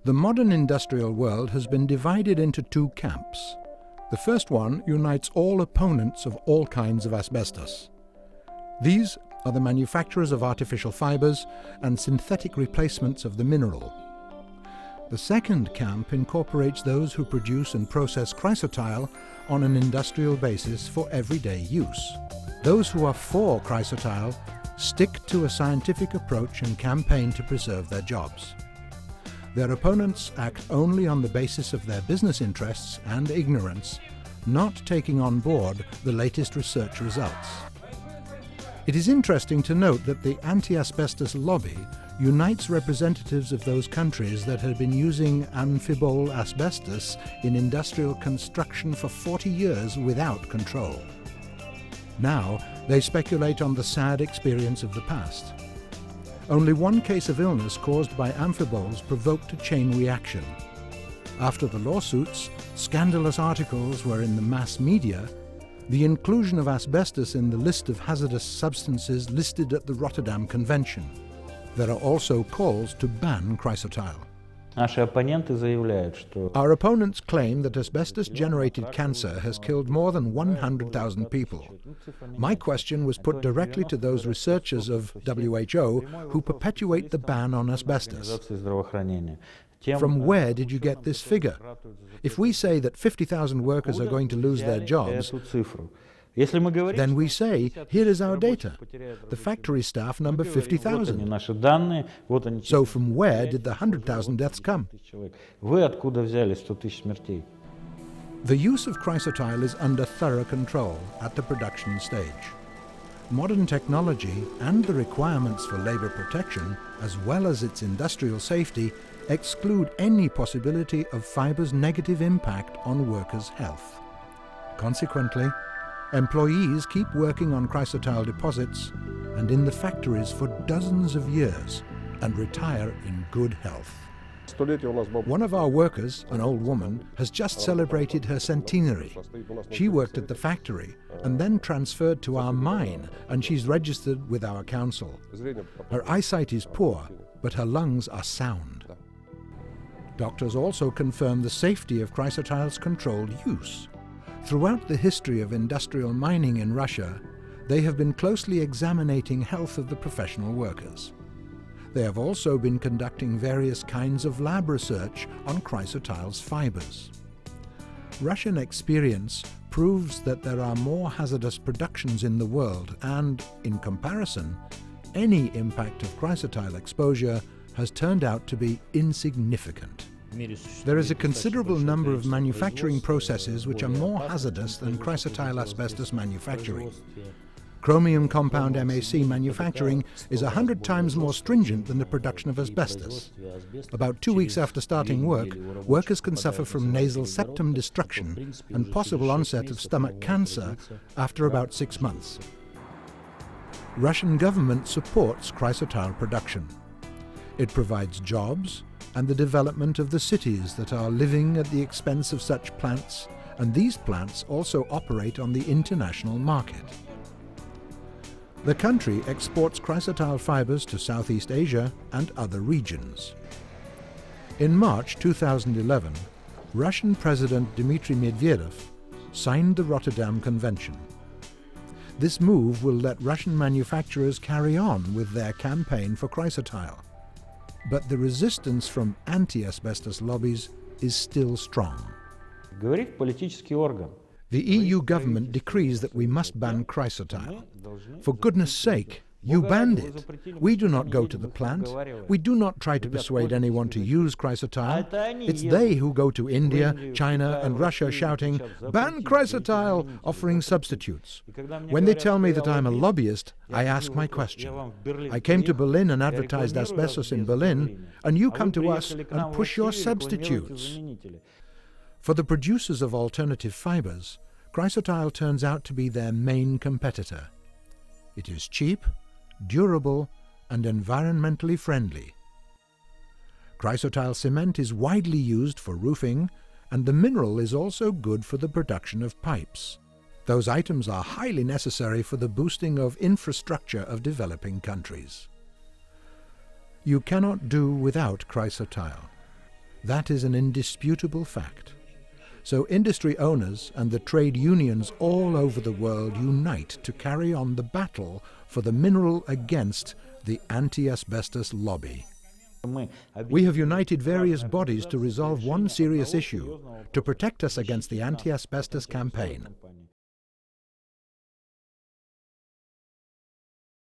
The modern industrial world has been divided into two camps. The first one unites all opponents of all kinds of asbestos. These are the manufacturers of artificial fibers and synthetic replacements of the mineral. The second camp incorporates those who produce and process chrysotile on an industrial basis for everyday use. Those who are for chrysotile stick to a scientific approach and campaign to preserve their jobs. Their opponents act only on the basis of their business interests and ignorance, not taking on board the latest research results. It is interesting to note that the anti-asbestos lobby unites representatives of those countries that had been using amphibole asbestos in industrial construction for 40 years without control. Now they speculate on the sad experience of the past. Only one case of illness caused by amphiboles provoked a chain reaction. After the lawsuits, scandalous articles were in the mass media. The inclusion of asbestos in the list of hazardous substances listed at the Rotterdam Convention. There are also calls to ban chrysotile. Our opponents claim that asbestos-generated cancer has killed more than 100,000 people. My question was put directly to those researchers of WHO who perpetuate the ban on asbestos. From where did you get this figure? If we say that 50,000 workers are going to lose their jobs, then we say, here is our data. The factory staff number 50,000. So from where did the 100,000 deaths come? The use of chrysotile is under thorough control at the production stage. Modern technology and the requirements for labor protection, as well as its industrial safety, exclude any possibility of fiber's negative impact on workers' health. Consequently, employees keep working on chrysotile deposits and in the factories for dozens of years and retire in good health. One of our workers, an old woman, has just celebrated her centenary. She worked at the factory and then transferred to our mine, and she's registered with our council. Her eyesight is poor, but her lungs are sound. Doctors also confirm the safety of chrysotile's controlled use. Throughout the history of industrial mining in Russia, they have been closely examining health of the professional workers. They have also been conducting various kinds of lab research on chrysotile's fibers. Russian experience proves that there are more hazardous productions in the world and, in comparison, any impact of chrysotile exposure has turned out to be insignificant. There is a considerable number of manufacturing processes which are more hazardous than chrysotile asbestos manufacturing. Chromium compound MAC manufacturing is 100 times more stringent than the production of asbestos. About 2 weeks after starting work, workers can suffer from nasal septum destruction and possible onset of stomach cancer after about 6 months. Russian government supports chrysotile production. It provides jobs and the development of the cities that are living at the expense of such plants, and these plants also operate on the international market. The country exports chrysotile fibers to Southeast Asia and other regions. In March 2011, Russian President Dmitry Medvedev signed the Rotterdam Convention. This move will let Russian manufacturers carry on with their campaign for chrysotile. But the resistance from anti-asbestos lobbies is still strong. The EU government decrees that we must ban chrysotile. For goodness sake, you banned it. We do not go to the plant. We do not try to persuade anyone to use chrysotile. It's they who go to India, China and Russia shouting, "Ban chrysotile," offering substitutes. When they tell me that I'm a lobbyist, I ask my question. I came to Berlin and advertised asbestos in Berlin, and you come to us and push your substitutes. For the producers of alternative fibers, chrysotile turns out to be their main competitor. It is cheap, durable and environmentally friendly. Chrysotile cement is widely used for roofing, and the mineral is also good for the production of pipes. Those items are highly necessary for the boosting of infrastructure of developing countries. You cannot do without Chrysotile. That is an indisputable fact. So industry owners and the trade unions all over the world unite to carry on the battle for the mineral against the anti-asbestos lobby. We have united various bodies to resolve one serious issue, to protect us against the anti-asbestos campaign.